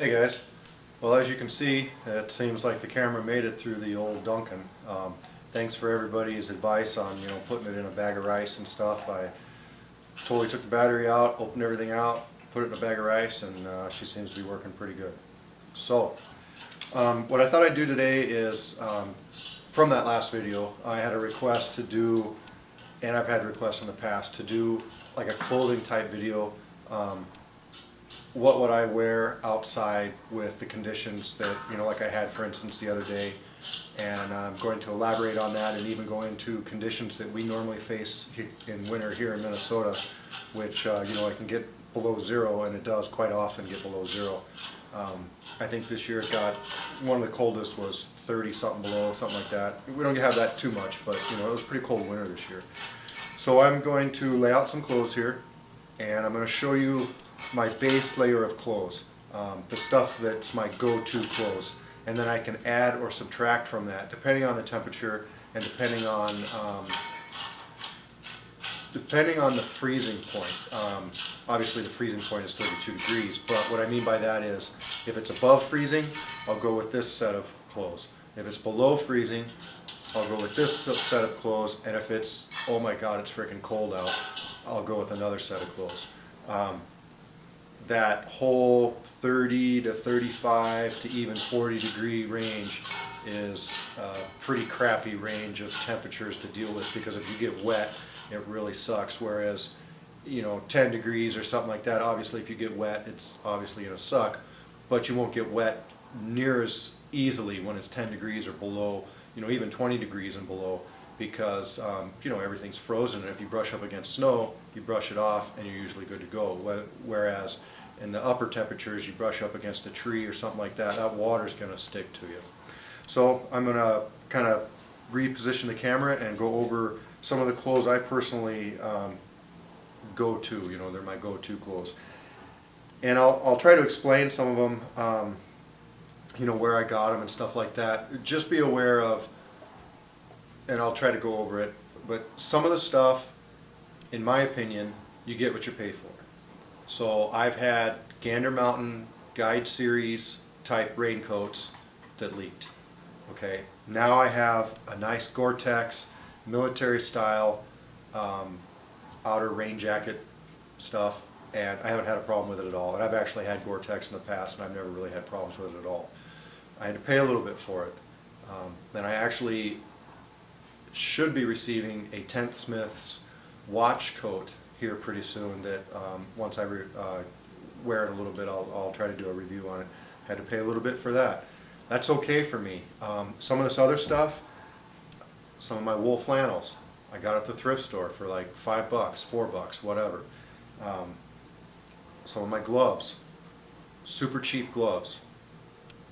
Hey guys, well as you can see it seems like the camera made it through the old Duncan. Thanks for everybody's advice on putting it in a bag of rice and stuff. I totally took the battery out, opened everything out, put it in a bag of rice, and she seems to be working pretty good. So what I thought I'd do today is from that last video I had a request to do, and I've had requests in the past to do like a clothing type video. What would I wear outside with the conditions that, like I had for instance the other day, and I'm going to elaborate on that and even go into conditions that we normally face in winter here in Minnesota, which I can get below zero, and it does quite often get below zero. I think this year it got, one of the coldest was 30 something below, something like that. We don't have that too much, but it was a pretty cold winter this year. So I'm going to lay out some clothes here, and I'm going to show you my base layer of clothes, the stuff that's my go-to clothes, and then I can add or subtract from that depending on the temperature and depending on the freezing point. Obviously the freezing point is 32 degrees, but what I mean by that is if it's above freezing, I'll go with this set of clothes. If it's below freezing, I'll go with this set of clothes, and if it's, oh my god, it's freaking cold out, I'll go with another set of clothes. That whole 30 to 35 to even 40 degree range is a pretty crappy range of temperatures to deal with, because if you get wet it really sucks. Whereas 10 degrees or something like that, obviously if you get wet it's obviously going to suck, but you won't get wet near as easily when it's 10 degrees or below, even 20 degrees and below, because everything's frozen, and if you brush up against snow you brush it off and you're usually good to go. Whereas in the upper temperatures, you brush up against a tree or something like that, that water's going to stick to you. So I'm going to kind of reposition the camera and go over some of the clothes I personally go to. They're my go-to clothes, and I'll try to explain some of them, where I got them and stuff like that. Just be aware of, and I'll try to go over it, but some of the stuff, in my opinion, you get what you pay for. So I've had Gander Mountain Guide Series type raincoats that leaked. Okay, now I have a nice Gore-Tex military style outer rain jacket stuff, and I haven't had a problem with it at all. And I've actually had Gore-Tex in the past, and I've never really had problems with it at all. I had to pay a little bit for it. Then I actually should be receiving a 10th Smith's watch coat here pretty soon that once I wear it a little bit, I'll try to do a review on it. Had to pay a little bit for that. That's okay for me. Some of this other stuff, some of my wool flannels, I got at the thrift store for like $5, $4, whatever. Some of my gloves, super cheap gloves.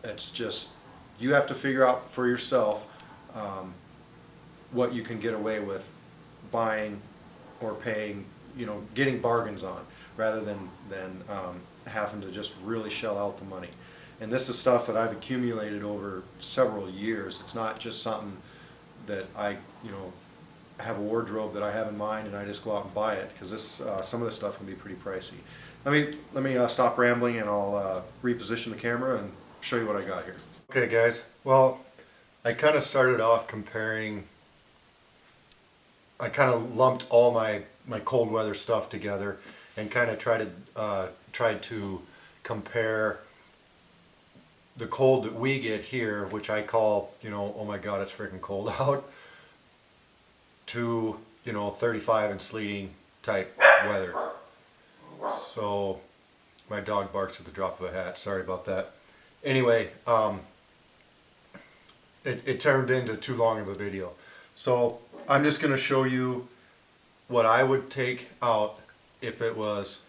It's just, you have to figure out for yourself what you can get away with buying or paying, getting bargains on, rather than having to just really shell out the money. And this is stuff that I've accumulated over several years. It's not just something that I, have a wardrobe that I have in mind and I just go out and buy it, because this some of this stuff can be pretty pricey. Let me stop rambling, and I'll reposition the camera and show you what I got here. Okay guys, well, I kind of started off comparing, I kind of lumped all my cold weather stuff together and kind of tried to compare the cold that we get here, which I call, oh my god, it's freaking cold out, to 35 and sleeting type weather. So my dog barks at the drop of a hat, sorry about that. Anyway, it turned into too long of a video, so I'm just going to show you what I would take out if it was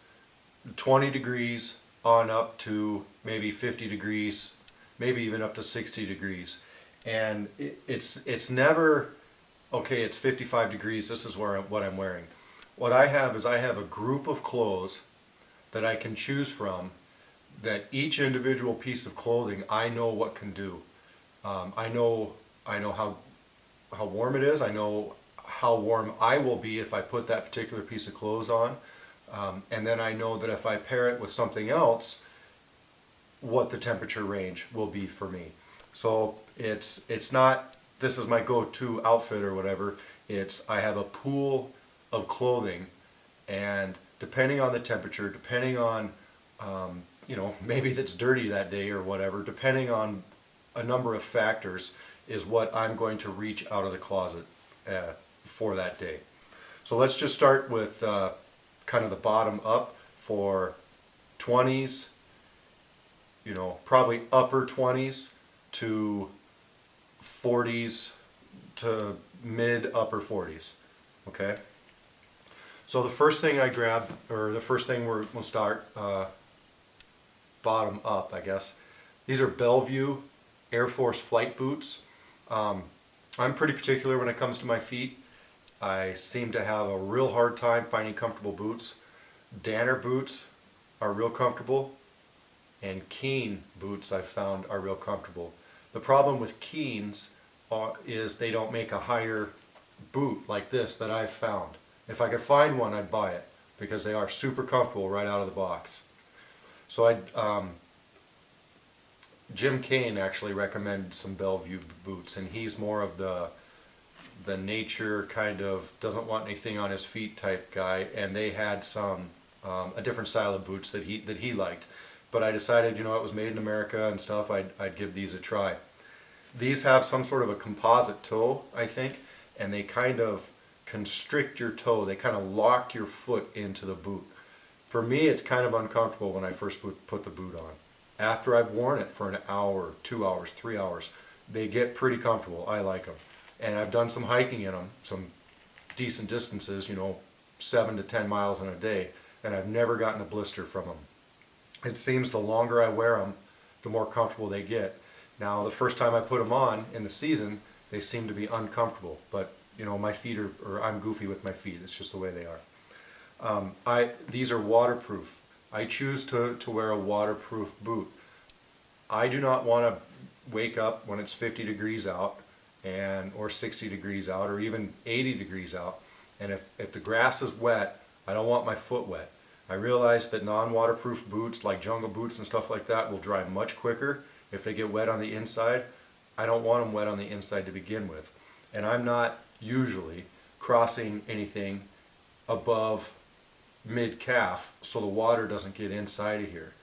20 degrees on up to maybe 50 degrees, maybe even up to 60 degrees. And it's never, okay, it's 55 degrees, this is what I'm wearing. What I have is I have a group of clothes that I can choose from, that each individual piece of clothing I know what can do. I know how warm it is. I know how warm I will be if I put that particular piece of clothes on. And then I know that if I pair it with something else, what the temperature range will be for me. So it's not, this is my go-to outfit or whatever. It's, I have a pool of clothing, and depending on the temperature, depending on, you know, maybe it's dirty that day or whatever, depending on a number of factors, is what I'm going to reach out of the closet for that day. So let's just start with kind of the bottom up for 20s, you know, probably upper 20s to 40s to mid upper 40s, okay? So the first thing I grab, or the first thing we'll start, bottom up, I guess. These are Bellevue Air Force flight boots. I'm pretty particular when it comes to my feet. I seem to have a real hard time finding comfortable boots. Danner boots are real comfortable, and Keen boots I've found are real comfortable. The problem with Keens is they don't make a higher boot like this that I've found. If I could find one, I'd buy it because they are super comfortable right out of the box. So Jim Kane actually recommended some Bellevue boots, and he's more of the nature kind of doesn't want anything on his feet type guy, and they had some a different style of boots that he liked. But I decided, you know, it was made in America and stuff, I'd give these a try. These have some sort of a composite toe, I think, and they kind of constrict your toe. They kind of lock your foot into the boot. For me, it's kind of uncomfortable when I first put the boot on. After I've worn it for an hour, 2 hours, 3 hours, they get pretty comfortable. I like them. And I've done some hiking in them, some decent distances, you know, 7 to 10 miles in a day, and I've never gotten a blister from them. It seems the longer I wear them, the more comfortable they get. Now, the first time I put them on in the season, they seem to be uncomfortable, but you know, my feet are, or I'm goofy with my feet. It's just the way they are. These are waterproof. I choose to wear a waterproof boot. I do not want to wake up when it's 50 degrees out or 60 degrees out or even 80 degrees out, and if the grass is wet, I don't want my foot wet. I realize that non-waterproof boots like jungle boots and stuff like that will dry much quicker if they get wet on the inside. I don't want them wet on the inside to begin with, and I'm not usually crossing anything above mid-calf so the water doesn't get inside of here.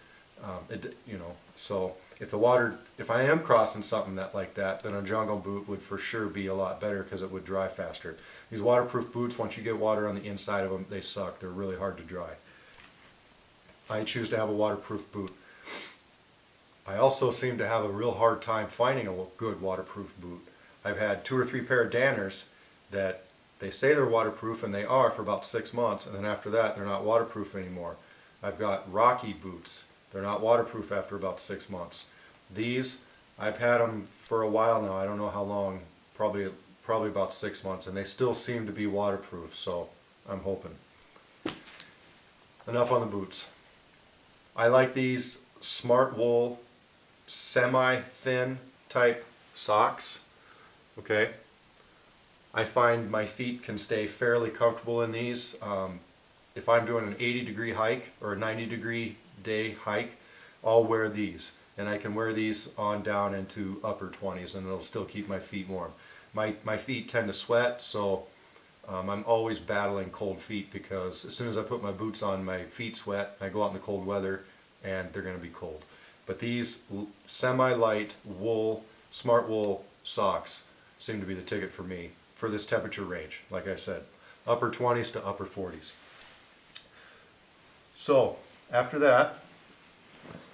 You know, so if I am crossing something like that, then a jungle boot would for sure be a lot better because it would dry faster. These waterproof boots, once you get water on the inside of them, they suck. They're really hard to dry. I choose to have a waterproof boot. I also seem to have a real hard time finding a good waterproof boot. I've had 2 or 3 pair of Danners that they say they're waterproof, and they are for about 6 months, and then after that they're not waterproof anymore. I've got Rocky boots. They're not waterproof after about 6 months. These, I've had them for a while now. I don't know how long, probably about 6 months, and they still seem to be waterproof, so I'm hoping. Enough on the boots. I like these Smartwool semi-thin type socks. Okay, I find my feet can stay fairly comfortable in these. If I'm doing an 80-degree hike or a 90-degree day hike, I'll wear these, and I can wear these on down into upper 20s, and it'll still keep my feet warm. My feet tend to sweat, so I'm always battling cold feet because as soon as I put my boots on, my feet sweat. I go out in the cold weather, and they're going to be cold. But these semi-light wool, Smartwool socks seem to be the ticket for me for this temperature range. Like I said, upper 20s to upper 40s. So after that,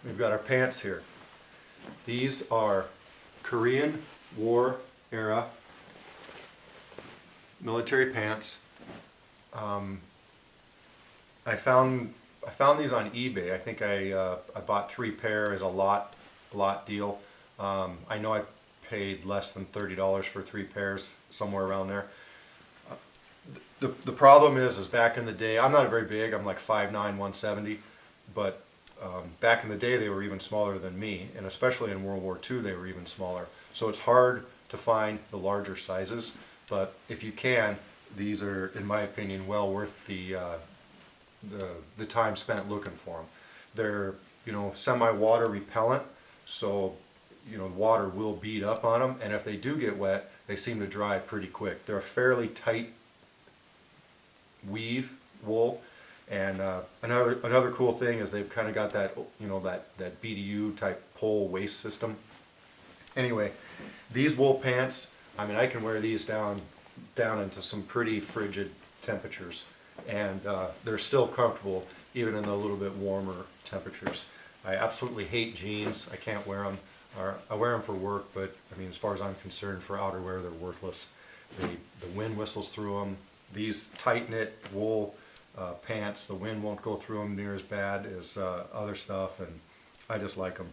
we've got our pants here. These are Korean War era military pants. I found these on eBay. I think I bought 3 pair as a lot deal. I know I paid less than $30 for 3 pairs, somewhere around there. The problem is back in the day, I'm not very big. I'm like 5'9", 170, but back in the day they were even smaller than me, and especially in World War II they were even smaller. So it's hard to find the larger sizes, but if you can, these are, in my opinion, well worth the time spent looking for them. you know, semi-water repellent, so you know, water will beat up on them, and if they do get wet, they seem to dry pretty quick. They're a fairly tight weave wool, and another cool thing is they've kind of got that, you know, that BDU type pole waist system. Anyway, these wool pants, I mean, I can wear these down into some pretty frigid temperatures, and they're still comfortable even in the little bit warmer temperatures. I absolutely hate jeans. I can't wear them. I wear them for work, but I mean, as far as I'm concerned, for outerwear, they're worthless. The wind whistles through them. These tight knit wool pants, the wind won't go through them near as bad as other stuff, and I just like them.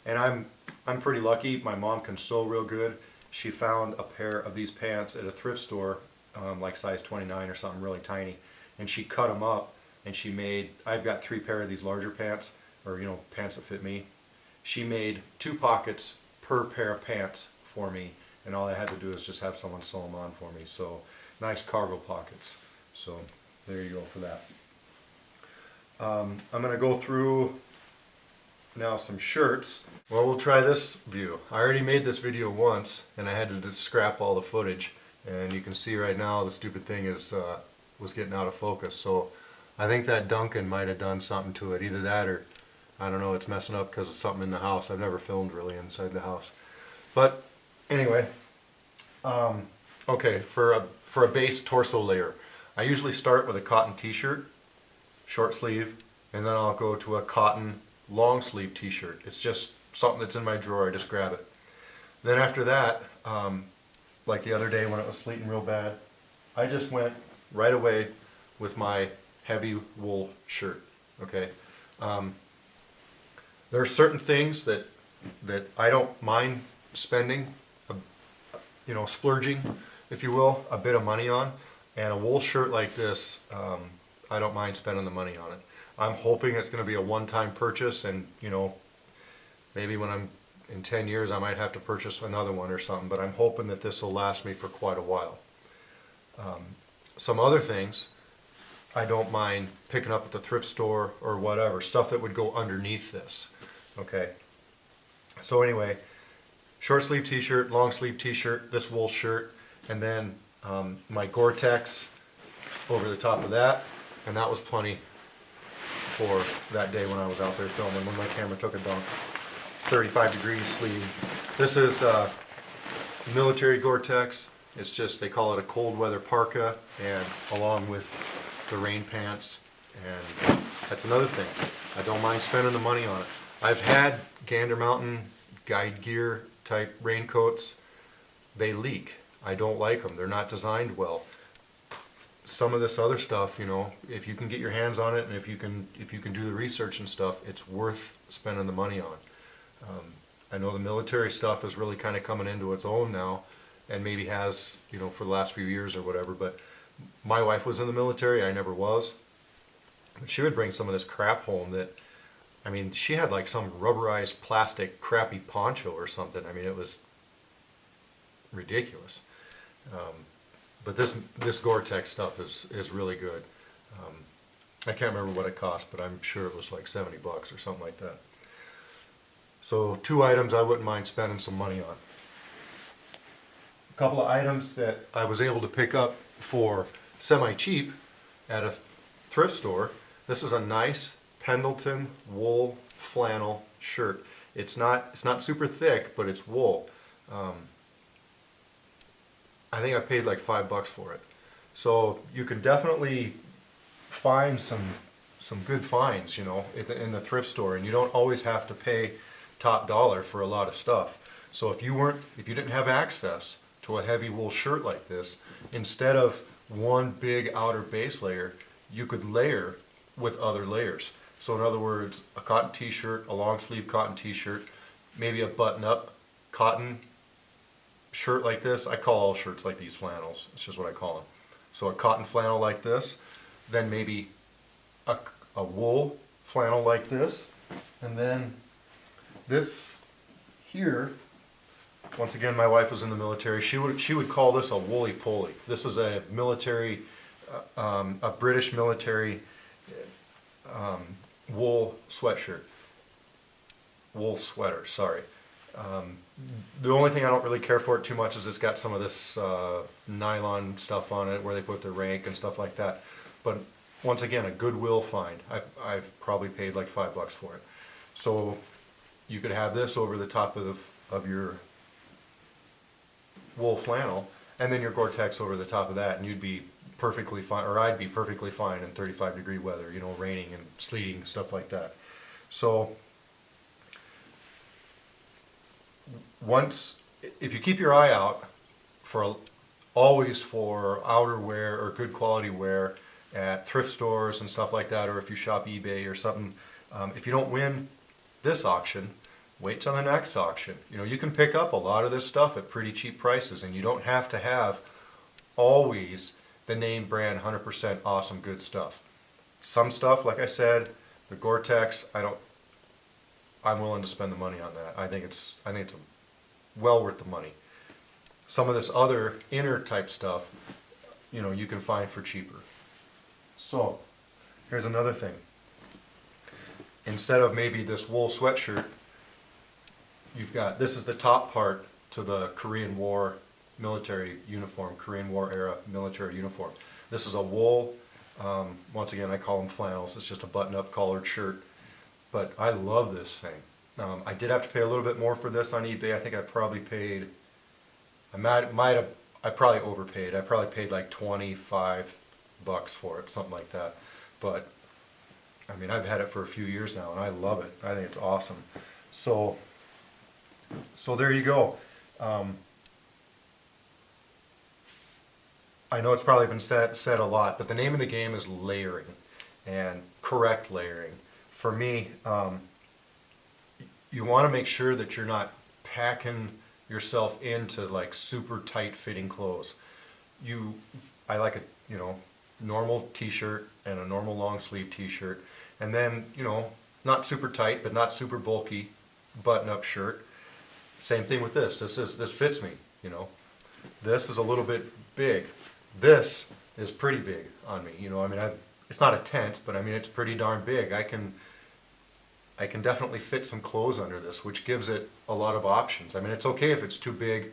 And I'm pretty lucky. My mom can sew real good. She found a pair of these pants at a thrift store, like size 29 or something, really tiny, and she cut them up, and she made, I've got 3 pair of these larger pants, or you know, pants that fit me. She made 2 pockets per pair of pants for me, and all I had to do is just have someone sew them on for me. So nice cargo pockets. So there you go for that. I'm going to go through now some shirts. Well, we'll try this view. I already made this video once, and I had to just scrap all the footage, and you can see right now the stupid thing is was getting out of focus. So I think that Duncan might have done something to it. Either that, or I don't know, it's messing up because of something in the house. I've never filmed really inside the house. But anyway, okay, for a base torso layer, I usually start with a cotton t-shirt, short sleeve, and then I'll go to a cotton long sleeve t-shirt. It's just something that's in my drawer, I just grab it. Then after that, like the other day when it was sleeting real bad, I just went right away with my heavy wool shirt, okay? There are certain things that I don't mind spending, you know, splurging, if you will, a bit of money on. And a wool shirt like this, I don't mind spending the money on it. I'm hoping it's going to be a one-time purchase, and you know, maybe when I'm in 10 years I might have to purchase another one or something, but I'm hoping that this will last me for quite a while. Some other things I don't mind picking up at the thrift store or whatever, stuff that would go underneath this. Okay, so anyway, short sleeve t-shirt, long sleeve t-shirt, this wool shirt, and then my Gore-Tex over the top of that, and that was plenty for that day when I was out there filming, when my camera took a dump. 35 degrees sleeve. This is military Gore-Tex. It's just, they call it a cold weather parka, and along with the rain pants, and that's another thing. I don't mind spending the money on it. I've had Gander Mountain Guide Gear type raincoats. They leak. I don't like them. They're not designed well. Some of this other stuff, you know, if you can get your hands on it, and if you can do the research and stuff, it's worth spending the money on. I know the military stuff is really kind of coming into its own now, and maybe has, you know, for the last few years or whatever, but my wife was in the military, I never was. But she would bring some of this crap home that, I mean, she had like some rubberized plastic crappy poncho or something. I mean, it was ridiculous. But this Gore-Tex stuff is really good. I can't remember what it cost, but I'm sure it was like 70 bucks or something like that. So 2 items I wouldn't mind spending some money on. A couple of items that I was able to pick up for semi-cheap at a thrift store. This is a nice Pendleton wool flannel shirt. It's not super thick, but it's wool. I think I paid like $5 for it. So you can definitely find some good finds, you know, in the thrift store, and you don't always have to pay top dollar for a lot of stuff. So if you didn't have access to a heavy wool shirt like this, instead of one big outer base layer, you could layer with other layers. So in other words, a cotton t-shirt, a long sleeve cotton t-shirt, maybe a button-up cotton shirt like this. I call all shirts like these flannels. It's just what I call them. So a cotton flannel like this, then maybe a wool flannel like this, and then this here. Once again, my wife was in the military. She would call this a woolly poly. This is a military, a British military wool sweatshirt. wool sweater, sorry. Um, the only thing I don't really care for it too much is it's got some of this nylon stuff on it where they put the rank and stuff like that. But once again, a Goodwill find. I've probably paid like $5 for it. So you could have this over the top of your wool flannel, and then your Gore-Tex over the top of that, and you'd be perfectly fine, or I'd be perfectly fine in 35-degree weather, you know, raining and sleeting, stuff like that. So once, if you keep your eye out for always for outerwear or good quality wear at thrift stores and stuff like that, or if you shop eBay or something, if you don't win this auction, wait till the next auction. You know, you can pick up a lot of this stuff at pretty cheap prices, and you don't have to have always the name brand 100% awesome good stuff. Some stuff, like I said, the Gore-Tex, I'm willing to spend the money on that. I think it's well worth the money. Some of this other inner type stuff, you know, you can find for cheaper. So, here's another thing. Instead of maybe this wool sweatshirt, you've got, this is the top part to the Korean War military uniform, Korean War era military uniform. This is a wool, once again I call them flannels, it's just a button-up collared shirt, but I love this thing. I did have to pay a little bit more for this on eBay. I think I probably paid, I probably overpaid. I probably paid like $25 for it, something like that. But I mean, I've had it for a few years now, and I love it. I think it's awesome. So there you go. I know it's probably been said a lot, but the name of the game is layering, and correct layering. For me, you want to make sure that you're not packing yourself into like super tight fitting clothes. I like a, you know, normal t-shirt and a normal long sleeve t-shirt, and then, you know, not super tight but not super bulky button-up shirt. Same thing with this. This fits me, you know. This is a little bit big. This is pretty big on me, you know. I mean, it's not a tent, but I mean it's pretty darn big. I can definitely fit some clothes under this, which gives it a lot of options. I mean, it's okay if it's too big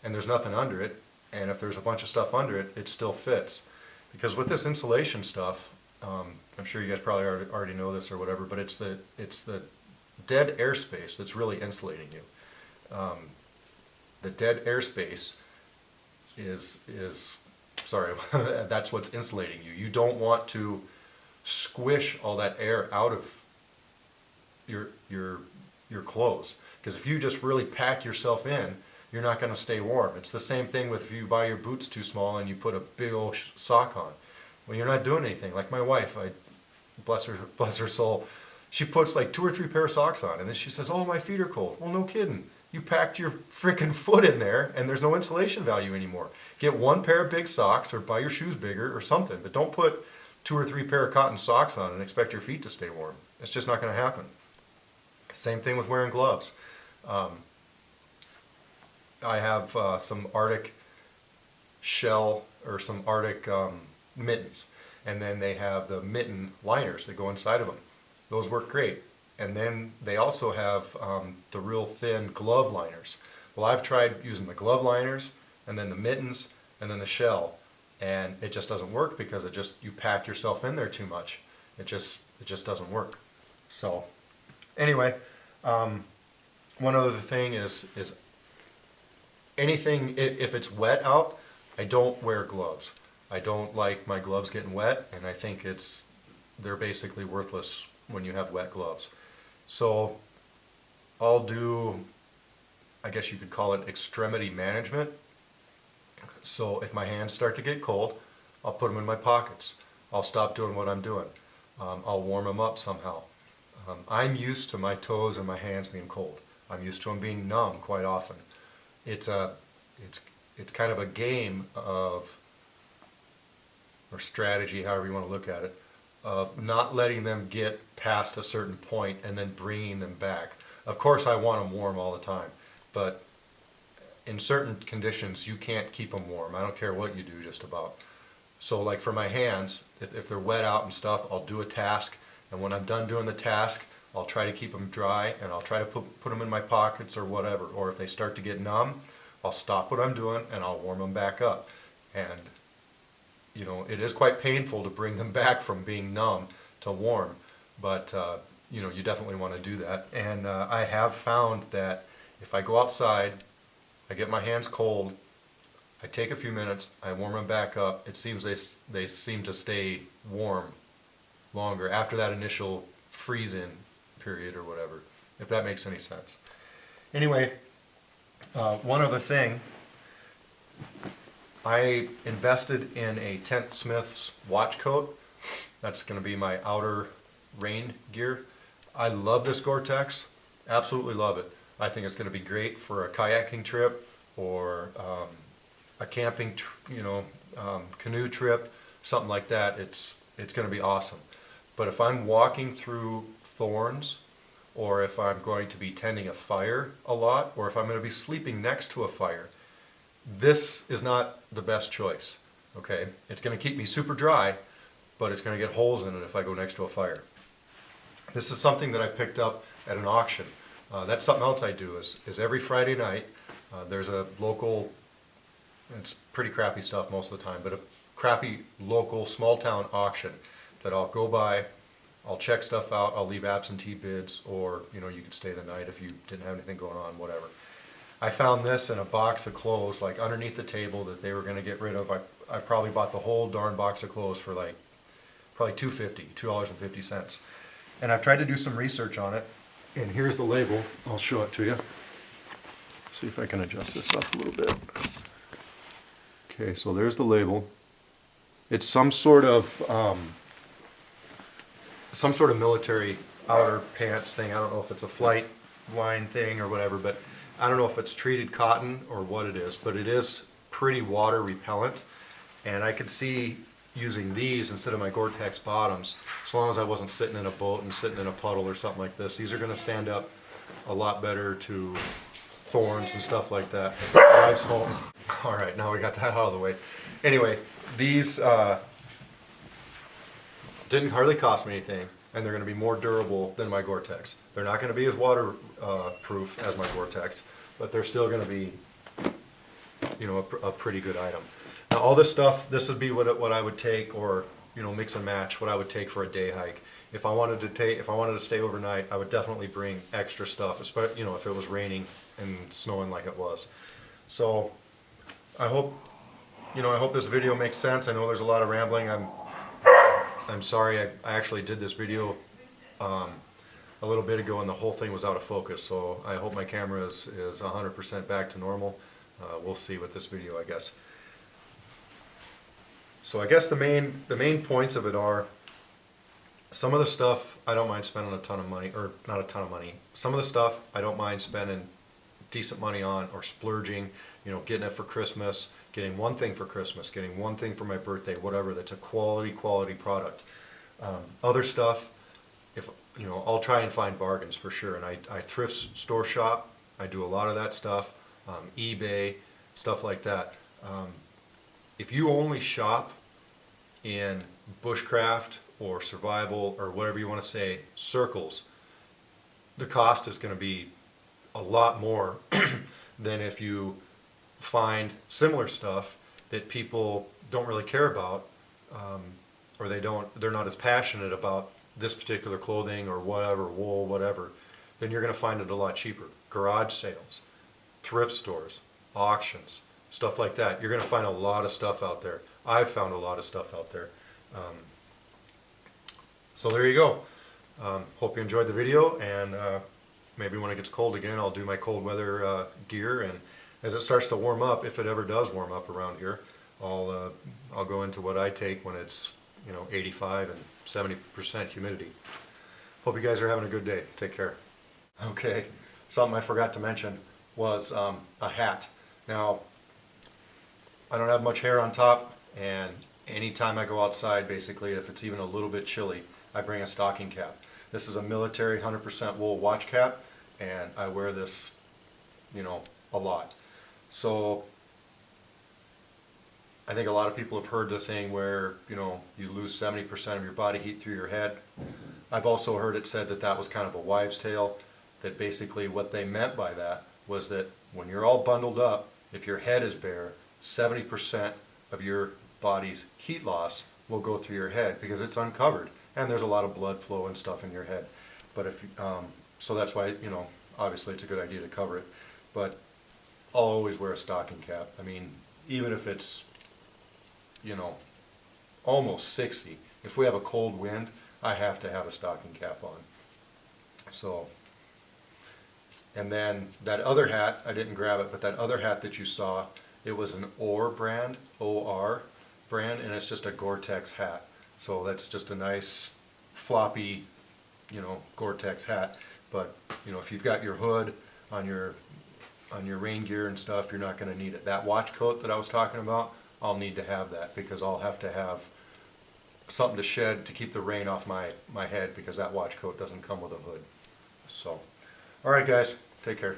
and there's nothing under it, and if there's a bunch of stuff under it, it still fits. Because with this insulation stuff, I'm sure you guys probably already know this or whatever, but it's the dead airspace that's really insulating you. The dead airspace is sorry, that's what's insulating you. You don't want to squish all that air out of your clothes, because if you just really pack yourself in, you're not going to stay warm. It's the same thing with if you buy your boots too small and you put a big old sock on. Well, you're not doing anything. Like my wife, bless her soul, she puts like 2 or 3 pair of socks on, and then she says, "Oh, my feet are cold." Well, no kidding. You packed your freaking foot in there, and there's no insulation value anymore. Get 1 pair of big socks, or buy your shoes bigger, or something. But don't put 2 or 3 pair of cotton socks on and expect your feet to stay warm. It's just not going to happen. Same thing with wearing gloves. I have some Arctic shell, or some Arctic mittens, and then they have the mitten liners that go inside of them. Those work great. And then they also have the real thin glove liners. Well, I've tried using the glove liners, and then the mittens, and then the shell, and it just doesn't work because you pack yourself in there too much. It just doesn't work. So anyway, one other thing is anything, if it's wet out, I don't wear gloves. I don't like my gloves getting wet, and I think they're basically worthless when you have wet gloves. So I'll do, I guess you could call it extremity management. So if my hands start to get cold, I'll put them in my pockets. I'll stop doing what I'm doing. I'll warm them up somehow. I'm used to my toes and my hands being cold. I'm used to them being numb quite often. It's kind of a game of, or strategy, however you want to look at it, of not letting them get past a certain point and then bringing them back. Of course I want them warm all the time, but in certain conditions you can't keep them warm. I don't care what you do just about. So like for my hands, if they're wet out and stuff, I'll do a task, and when I'm done doing the task, I'll try to keep them dry, and I'll try to put them in my pockets or whatever. Or if they start to get numb, I'll stop what I'm doing and I'll warm them back up. And you know, it is quite painful to bring them back from being numb to warm, but you know, you definitely want to do that. And I have found that if I go outside, I get my hands cold, I take a few minutes, I warm them back up, it seems they seem to stay warm longer after that initial freeze-in period or whatever, if that makes any sense. Anyway, one other thing, I invested in a Tent Smith's watch coat. That's going to be my outer rain gear. I love this Gore-Tex, absolutely love it. I think it's going to be great for a kayaking trip or a camping, canoe trip, something like that. It's going to be awesome. But if I'm walking through thorns, or if I'm going to be tending a fire a lot, or if I'm going to be sleeping next to a fire, this is not the best choice. Okay, it's going to keep me super dry, but it's going to get holes in it if I go next to a fire. This is something that I picked up at an auction. That's something else I do is every Friday night, there's a local, it's pretty crappy stuff most of the time, but a crappy local small town auction that I'll go by, I'll check stuff out, I'll leave absentee bids, or you could stay the night if you didn't have anything going on, whatever. I found this in a box of clothes, like underneath the table that they were going to get rid of. I probably bought the whole darn box of clothes for like probably $2.50. And I've tried to do some research on it, and here's the label. I'll show it to you. See if I can adjust this up a little bit. Okay, so there's the label. It's some sort of military outer pants thing. I don't know if it's a flight line thing or whatever, but I don't know if it's treated cotton or what it is, but it is pretty water repellent. And I could see using these instead of my Gore-Tex bottoms, as long as I wasn't sitting in a boat and sitting in a puddle or something like this. These are going to stand up a lot better to thorns and stuff like that. Wife's home. All right, now we got that out of the way. Anyway, these didn't hardly cost me anything, and they're going to be more durable than my Gore-Tex. They're not going to be as waterproof as my Gore-Tex, but they're still going to be, a pretty good item. Now, all this stuff, this would be what I would take, or mix and match what I would take for a day hike. If I wanted to stay overnight, I would definitely bring extra stuff, especially if it was raining and snowing like it was. So I hope this video makes sense. I know there's a lot of rambling. I'm sorry. I actually did this video a little bit ago, and the whole thing was out of focus. So I hope my camera is 100% back to normal. We'll see with this video, I guess. So I guess the main points of it are, some of the stuff I don't mind spending a ton of money, or not a ton of money. Some of the stuff I don't mind spending decent money on, or splurging, getting it for Christmas, getting one thing for Christmas, getting one thing for my birthday, whatever, that's a quality product. Other stuff, I'll try and find bargains for sure, and I thrift store shop. I do a lot of that stuff, eBay, stuff like that. If you only shop in bushcraft or survival or whatever you want to say circles, the cost is going to be a lot more than if you find similar stuff that people don't really care about, or they're not as passionate about this particular clothing or whatever, wool, whatever, then you're going to find it a lot cheaper. Garage sales, thrift stores, auctions, stuff like that. You're going to find a lot of stuff out there. I've found a lot of stuff out there. So there you go. Hope you enjoyed the video, and maybe when it gets cold again, I'll do my cold weather gear, and as it starts to warm up, if it ever does warm up around here, I'll go into what I take when it's 85 and 70% humidity. Hope you guys are having a good day. Take care. Okay, something I forgot to mention was a hat. Now, I don't have much hair on top, and anytime I go outside, basically, if it's even a little bit chilly, I bring a stocking cap. This is a military 100% wool watch cap, and I wear this, a lot. So I think a lot of people have heard the thing where, you know, you lose 70% of your body heat through your head. I've also heard it said that that was kind of a wives' tale, that basically what they meant by that was that when you're all bundled up, if your head is bare, 70% of your body's heat loss will go through your head because it's uncovered and there's a lot of blood flow and stuff in your head. But if, so that's why, you know, obviously it's a good idea to cover it. But I'll always wear a stocking cap. I mean, even if it's, you know, almost 60, if we have a cold wind, I have to have a stocking cap on. So, and then that other hat, I didn't grab it, but that other hat that you saw, it was an OR brand, O-R brand, and it's just a Gore-Tex hat. So that's just a nice floppy, you know, Gore-Tex hat. But, you know, if you've got your hood on your rain gear and stuff, you're not gonna need it. That watch coat that I was talking about, I'll need to have that because I'll have to have something to shed to keep the rain off my head because that watch coat doesn't come with a hood. So, all right guys, take care.